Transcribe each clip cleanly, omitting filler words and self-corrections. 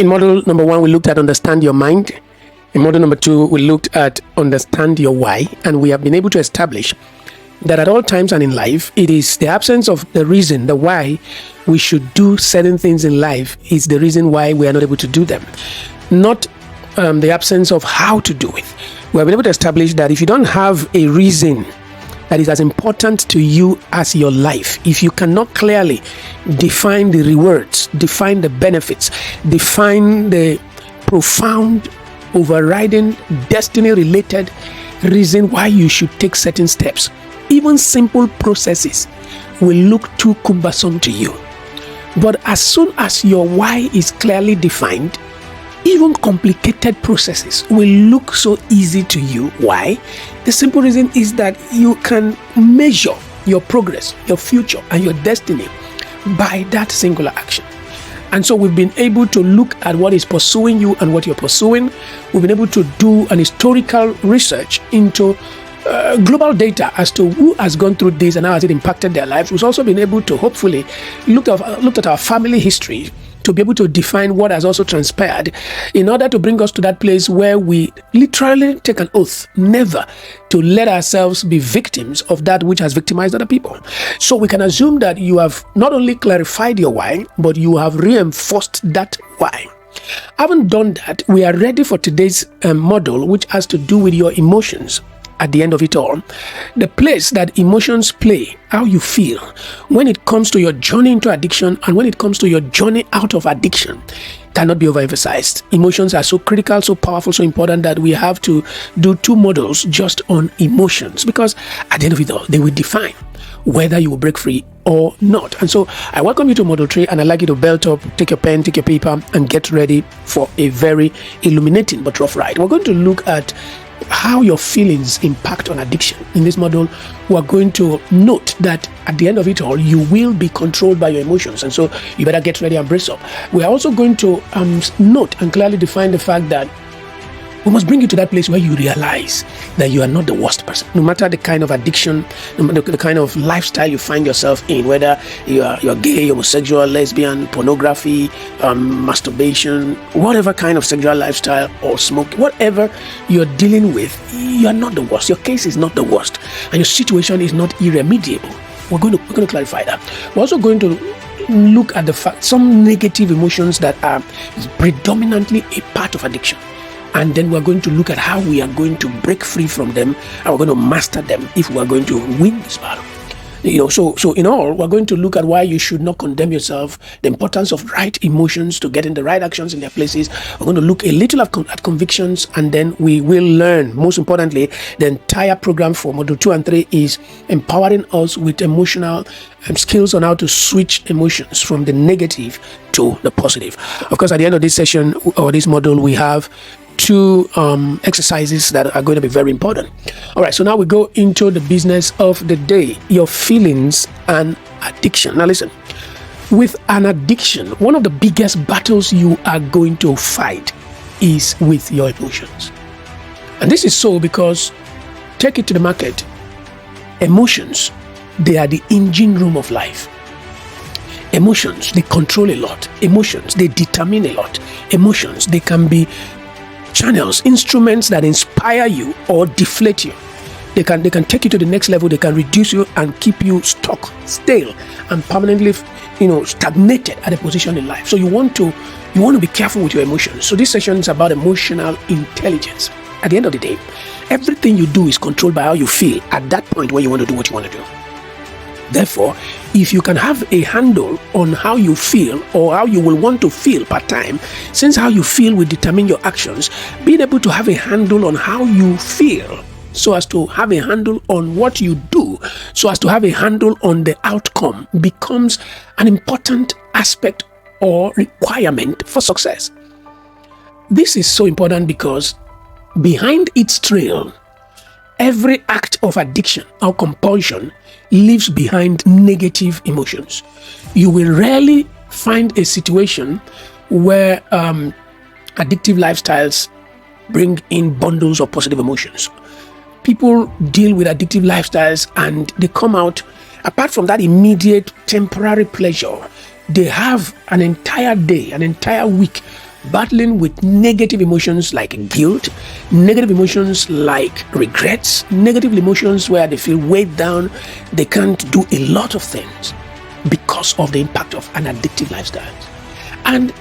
In module number 1, we looked at understand your mind. In module number 2, we looked at understand your why, and we have been able to establish that at all times and in life, it is the absence of the reason, the why we should do certain things in life is the reason why we are not able to do them, not the absence of how to do it. We have been able to establish that if you don't have a reason that is as important to you as your life, if you cannot clearly define the rewards, define the benefits, define the profound, overriding, destiny-related reason why you should take certain steps, even simple processes will look too cumbersome to you. But as soon as your why is clearly defined, even complicated processes will look so easy to you. Why? The simple reason is that you can measure your progress, your future, and your destiny by that singular action. And so we've been able to look at what is pursuing you and what you're pursuing. We've been able to do an historical research into global data as to who has gone through this and how has it impacted their lives. We've also been able to hopefully look at our family history to be able to define what has also transpired in order to bring us to that place where we literally take an oath never to let ourselves be victims of that which has victimized other people. So we can assume that you have not only clarified your why, but you have reinforced that why. Having done that, we are ready for today's model, which has to do with your emotions. At the end of it all, the place that emotions play, how you feel when it comes to your journey into addiction and when it comes to your journey out of addiction, cannot be overemphasized. Emotions are so critical, so powerful, so important that we have to do 2 modules just on emotions, because at the end of it all, they will define whether you will break free or not. And so I welcome you to module 3, and I'd like you to belt up, take your pen, take your paper, and get ready for a very illuminating but rough ride. We're going to look at how your feelings impact on addiction. In this module, we are going to note that at the end of it all, you will be controlled by your emotions, and so you better get ready and brace up. We are also going to note and clearly define the fact that we must bring you to that place where you realize that you are not the worst person. No matter the kind of addiction, no matter the kind of lifestyle you find yourself in, whether you're gay, homosexual, lesbian, pornography, masturbation, whatever kind of sexual lifestyle, or smoke, whatever you're dealing with, you are not the worst. Your case is not the worst, and your situation is not irremediable. We're going to clarify that. We're also going to look at the fact some negative emotions that are predominantly a part of addiction. And then we're going to look at how we are going to break free from them, and we're going to master them if we are going to win this battle. So in all, we're going to look at why you should not condemn yourself, the importance of right emotions to getting the right actions in their places. We're going to look a little at convictions, and then we will learn, most importantly, the entire program for module 2 and 3 is empowering us with emotional skills on how to switch emotions from the negative to the positive. Of course, at the end of this session or this module, we have 2 exercises that are going to be very important. All right, so now we go into the business of the day, your feelings and addiction. Now listen, with an addiction, one of the biggest battles you are going to fight is with your emotions. And this is so because, take it to the market, emotions, they are the engine room of life. Emotions, they control a lot. Emotions, they determine a lot. Emotions, they can be channels, instruments that inspire you or deflate you. They can take you to the next level. They can reduce you and keep you stuck, stale, and permanently, stagnated at a position in life. So you want to be careful with your emotions. So this session is about emotional intelligence. At the end of the day, everything you do is controlled by how you feel at that point where you want to do what you want to do. Therefore, if you can have a handle on how you feel or how you will want to feel part time, since how you feel will determine your actions, being able to have a handle on how you feel so as to have a handle on what you do, so as to have a handle on the outcome, becomes an important aspect or requirement for success. This is so important because behind its trail, every act of addiction or compulsion leaves behind negative emotions. You will rarely find a situation where addictive lifestyles bring in bundles of positive emotions. People deal with addictive lifestyles and they come out, apart from that immediate temporary pleasure, they have an entire day, an entire week battling with negative emotions like guilt, negative emotions like regrets, negative emotions where they feel weighed down, they can't do a lot of things because of the impact of an addictive lifestyle. And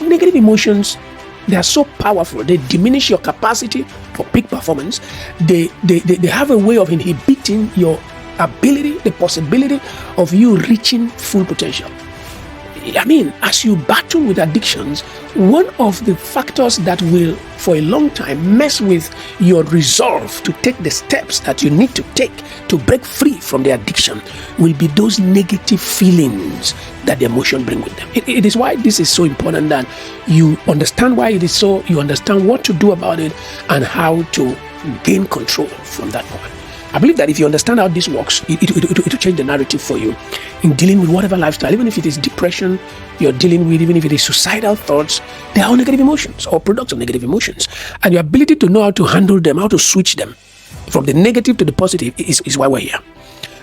negative emotions, they are so powerful. They diminish your capacity for peak performance. They have a way of inhibiting your ability, the possibility of you reaching full potential. I mean, as you battle with addictions, one of the factors that will, for a long time, mess with your resolve to take the steps that you need to take to break free from the addiction will be those negative feelings that the emotion bring with them. It is why this is so important that you understand why it is so, you understand what to do about it, and how to gain control from that point. I believe that if you understand how this works, it will change the narrative for you in dealing with whatever lifestyle, even if it is depression you're dealing with, even if it is suicidal thoughts, they are all negative emotions or products of negative emotions. And your ability to know how to handle them, how to switch them from the negative to the positive is why we're here.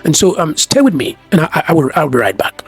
And so stay with me, and I'll be right back.